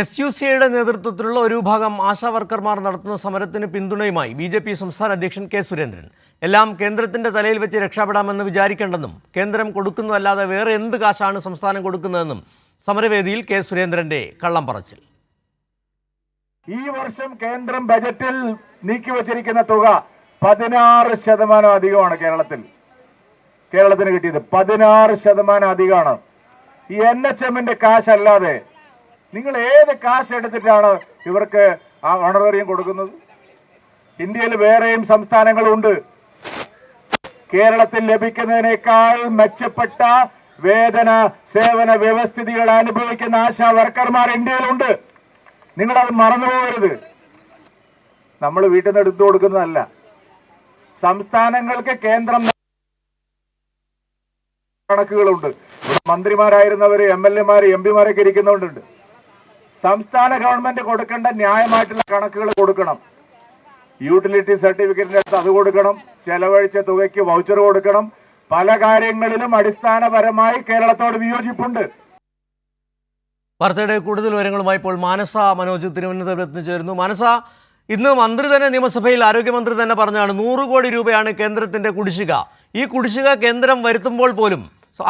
SUCയുടെ നേതൃത്വത്തിലുള്ള ഒരു വിഭാഗം ആശാവർക്കർമാർ നടത്തുന്ന സമരത്തിന് പിന്തുണയുമായി BJP സംസ്ഥാന അധ്യക്ഷൻ കെ സുരേന്ദ്രൻ. എല്ലാം കേന്ദ്രത്തിന്റെ തലയിൽ വെച്ച് രക്ഷപ്പെടാമെന്ന് വിചാരിക്കേണ്ടെന്നും കേന്ദ്രം കൊടുക്കുന്നതല്ലാതെ വേറെ എന്ത് കാശാണ് സംസ്ഥാനം കൊടുക്കുന്നതെന്നും സമരവേദിയിൽ കെ സുരേന്ദ്രന്റെ കള്ളം പറച്ചിൽ. ഈ വർഷം കേന്ദ്രം ബജറ്റിൽ നീക്കിവച്ചിരിക്കുന്ന തുക 16% അധികമാണ്. കേരളത്തിന് കിട്ടിയത് 16% അധികമാണ്. ഈ NHMന്റെ കാശ് അല്ലാതെ നിങ്ങൾ ഏത് കാശ് എടുത്തിട്ടാണ് ഇവർക്ക് ആ ഓണറേറിയം കൊടുക്കുന്നത്? ഇന്ത്യയിൽ വേറെയും സംസ്ഥാനങ്ങളുണ്ട്. കേരളത്തിൽ ലഭിക്കുന്നതിനേക്കാൾ മെച്ചപ്പെട്ട വേതന സേവന വ്യവസ്ഥിതികൾ അനുഭവിക്കുന്ന ആശാ വർക്കർമാർ ഇന്ത്യയിലുണ്ട്. നിങ്ങളത് മറന്നുപോകരുത്. നമ്മൾ വീട്ടിൽ നിന്ന് എടുത്തു കൊടുക്കുന്നതല്ല. സംസ്ഥാനങ്ങൾക്ക് കേന്ദ്രം കണക്കുകളുണ്ട്. മന്ത്രിമാരായിരുന്നവര്, MLA-മാര്, MP-മാരൊക്കെ ഇരിക്കുന്നവരുണ്ട്. സംസ്ഥാന ഗവൺമെന്റ് കൊടുക്കേണ്ട ന്യായമായിട്ടുള്ള കണക്കുകൾ കൊടുക്കണം. യൂട്ടിലിറ്റി സർട്ടിഫിക്കറ്റിന്റെ അടുത്ത് അത് കൊടുക്കണം. ചെലവഴിച്ച തുകയ്ക്ക് വൗച്ചർ കൊടുക്കണം. പല കാര്യങ്ങളിലും അടിസ്ഥാനപരമായി കേരളത്തോട് വിയോജിപ്പുണ്ട്. വാർത്തയുടെ കൂടുതൽ വിവരങ്ങളുമായി ഇപ്പോൾ മാനസ മനോജ് തിരുവനന്തപുരത്ത് ചേരുന്നു. മാനസ, ഇന്ന് മന്ത്രി തന്നെ നിയമസഭയിൽ ആരോഗ്യമന്ത്രി തന്നെ പറഞ്ഞാണ് 100 കോടി രൂപയാണ് കേന്ദ്രത്തിന്റെ കുടിശ്ശിക. ഈ കുടിശ്ശിക കേന്ദ്രം വരുത്തുമ്പോൾ പോലും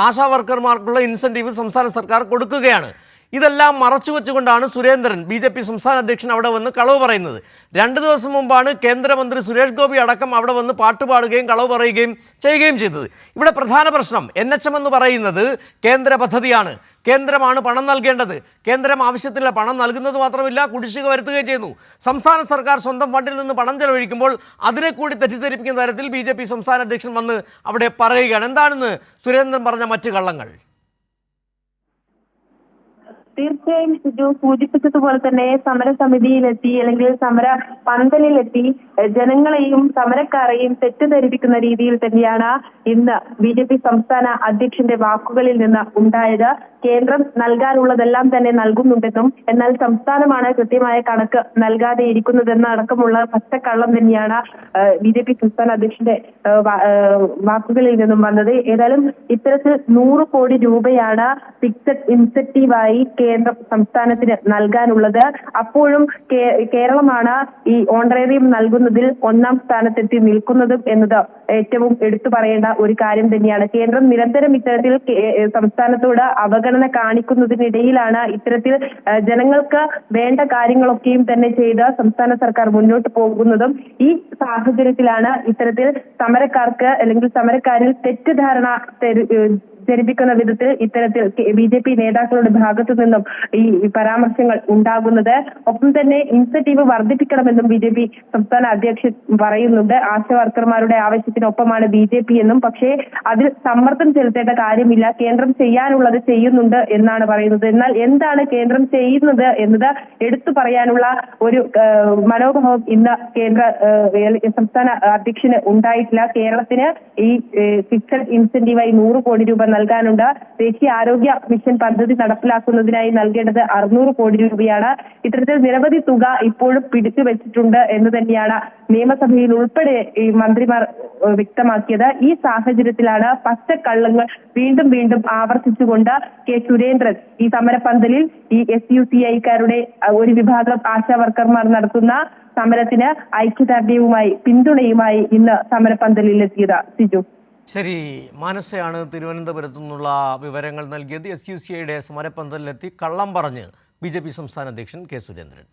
ആശാ വർക്കർമാർക്കുള്ള ഇൻസെൻറ്റീവ് സംസ്ഥാന സർക്കാർ കൊടുക്കുകയാണ്. ഇതെല്ലാം മറച്ചുവെച്ചുകൊണ്ടാണ് സുരേന്ദ്രൻ BJP സംസ്ഥാന അധ്യക്ഷൻ അവിടെ വന്ന് കളവ് പറയുന്നത്. 2 ദിവസം മുമ്പാണ് കേന്ദ്രമന്ത്രി സുരേഷ് ഗോപി അടക്കം അവിടെ വന്ന് പാട്ടുപാടുകയും കളവ് പറയുകയും ചെയ്യുകയും ചെയ്തത്. ഇവിടെ പ്രധാന പ്രശ്നം NHM എന്ന് പറയുന്നത് കേന്ദ്ര പദ്ധതിയാണ്. കേന്ദ്രമാണ് പണം നൽകേണ്ടത്. കേന്ദ്രം ആവശ്യത്തിലുള്ള പണം നൽകുന്നത് മാത്രമല്ല, കുടിശ്ശിക വരുത്തുകയും ചെയ്യുന്നു. സംസ്ഥാന സർക്കാർ സ്വന്തം ഫണ്ടിൽ നിന്ന് പണം ചെലവഴിക്കുമ്പോൾ അതിനെ കൂടി തെറ്റിദ്ധരിപ്പിക്കുന്ന തരത്തിൽ BJP സംസ്ഥാന അധ്യക്ഷൻ വന്ന് അവിടെ പറയുകയാണ്. എന്താണെന്ന് സുരേന്ദ്രൻ പറഞ്ഞ മറ്റ് കള്ളങ്ങൾ? തീർച്ചയായും സിജു സൂചിപ്പിച്ചതുപോലെ തന്നെ സമരസമിതിയിലെത്തി അല്ലെങ്കിൽ സമര പന്തലിലെത്തി ജനങ്ങളെയും സമരക്കാരെയും തെറ്റിദ്ധരിപ്പിക്കുന്ന രീതിയിൽ തന്നെയാണ് ഇന്ന് BJP സംസ്ഥാന അധ്യക്ഷന്റെ വാക്കുകളിൽ നിന്ന് ഉണ്ടായത്. കേന്ദ്രം നൽകാനുള്ളതെല്ലാം തന്നെ നൽകുന്നുണ്ടെന്നും എന്നാൽ സംസ്ഥാനമാണ് കൃത്യമായ കണക്ക് നൽകാതെ ഇരിക്കുന്നതെന്ന അടക്കമുള്ള പച്ചക്കള്ളം തന്നെയാണ് BJP സംസ്ഥാന അധ്യക്ഷന്റെ വാക്കുകളിൽ നിന്നും വന്നത്. ഏതായാലും ഇത്തരത്തിൽ 100 കോടി രൂപയാണ് ഫിക്സഡ് ഇൻസെന്റീവായി കേന്ദ്രം സംസ്ഥാനത്തിന് നൽകാനുള്ളത്. അപ്പോഴും കേരളമാണ് ഈ ഓണറേറിയം നൽകുന്നതിൽ 1-ാം സ്ഥാനത്തെത്തി നിൽക്കുന്നതും എന്നത് ഏറ്റവും എടുത്തു പറയേണ്ട ഒരു കാര്യം തന്നെയാണ്. കേന്ദ്രം നിരന്തരം ഇത്തരത്തിൽ സംസ്ഥാനത്തോട് അവഗണന കാണിക്കുന്നതിനിടയിലാണ് ഇത്തരത്തിൽ ജനങ്ങൾക്ക് വേണ്ട കാര്യങ്ങളൊക്കെയും തന്നെ ചെയ്ത് സംസ്ഥാന സർക്കാർ മുന്നോട്ട് പോകുന്നതും. ഈ സാഹചര്യത്തിലാണ് ഇത്തരത്തിൽ സമരക്കാർക്ക് അല്ലെങ്കിൽ സമരക്കാരിൽ തെറ്റിദ്ധാരണ ജനിപ്പിക്കുന്ന വിധത്തിൽ ഇത്തരത്തിൽ BJP നേതാക്കളുടെ ഭാഗത്തു നിന്നും ഈ പരാമർശങ്ങൾ ഉണ്ടാകുന്നത്. ഒപ്പം തന്നെ ഇൻസെന്റീവ് വർദ്ധിപ്പിക്കണമെന്നും BJP സംസ്ഥാന അധ്യക്ഷൻ പറയുന്നുണ്ട്. ആശാ വർക്കർമാരുടെ ആവശ്യത്തിനൊപ്പമാണ് BJP എന്നും, പക്ഷേ അതിൽ സമ്മർദ്ദം ചെലുത്തേണ്ട കാര്യമില്ല, കേന്ദ്രം ചെയ്യാനുള്ളത് ചെയ്യുന്നുണ്ട് എന്നാണ് പറയുന്നത്. എന്നാൽ എന്താണ് കേന്ദ്രം ചെയ്യുന്നത് എന്നത് എടുത്തു പറയാനുള്ള ഒരു മനോഭാവം ഇന്ന് സംസ്ഥാന അധ്യക്ഷന് ഉണ്ടായിട്ടില്ല. കേരളത്തിന് ഈ ഫിക്സഡ് ഇൻസെന്റീവായി 100 കോടി രൂപ നൽകാനുണ്ട്. ദേശീയ ആരോഗ്യ മിഷൻ പദ്ധതി നടപ്പിലാക്കുന്നതിനായി നൽകേണ്ടത് 600 കോടി രൂപയാണ്. ഇത്തരത്തിൽ നിരവധി തുക ഇപ്പോഴും പിടിച്ചു വെച്ചിട്ടുണ്ട് എന്ന് തന്നെയാണ് നിയമസഭയിൽ ഉൾപ്പെടെ ഈ മന്ത്രിമാർ വ്യക്തമാക്കിയത്. ഈ സാഹചര്യത്തിലാണ് പച്ചക്കള്ളങ്ങൾ വീണ്ടും വീണ്ടും ആവർത്തിച്ചുകൊണ്ട് കെ സുരേന്ദ്രൻ ഈ സമരപന്തലിൽ ഈ SUCI-ക്കാരുടെ ഒരു വിഭാഗം ആശാ വർക്കർമാർ നടത്തുന്ന സമരത്തിന് ഐക്യദാർഢ്യവുമായി പിന്തുണയുമായി ഇന്ന് സമരപന്തലിലെത്തിയത്. സിജു, ശരി. മാനസയാണ് തിരുവനന്തപുരത്തു നിന്നുള്ള വിവരങ്ങൾ നൽകിയത്. SUCI-യുടെ സമരപന്തലിലെത്തി കള്ളം പറഞ്ഞ് BJP സംസ്ഥാന അധ്യക്ഷൻ കെ സുരേന്ദ്രൻ.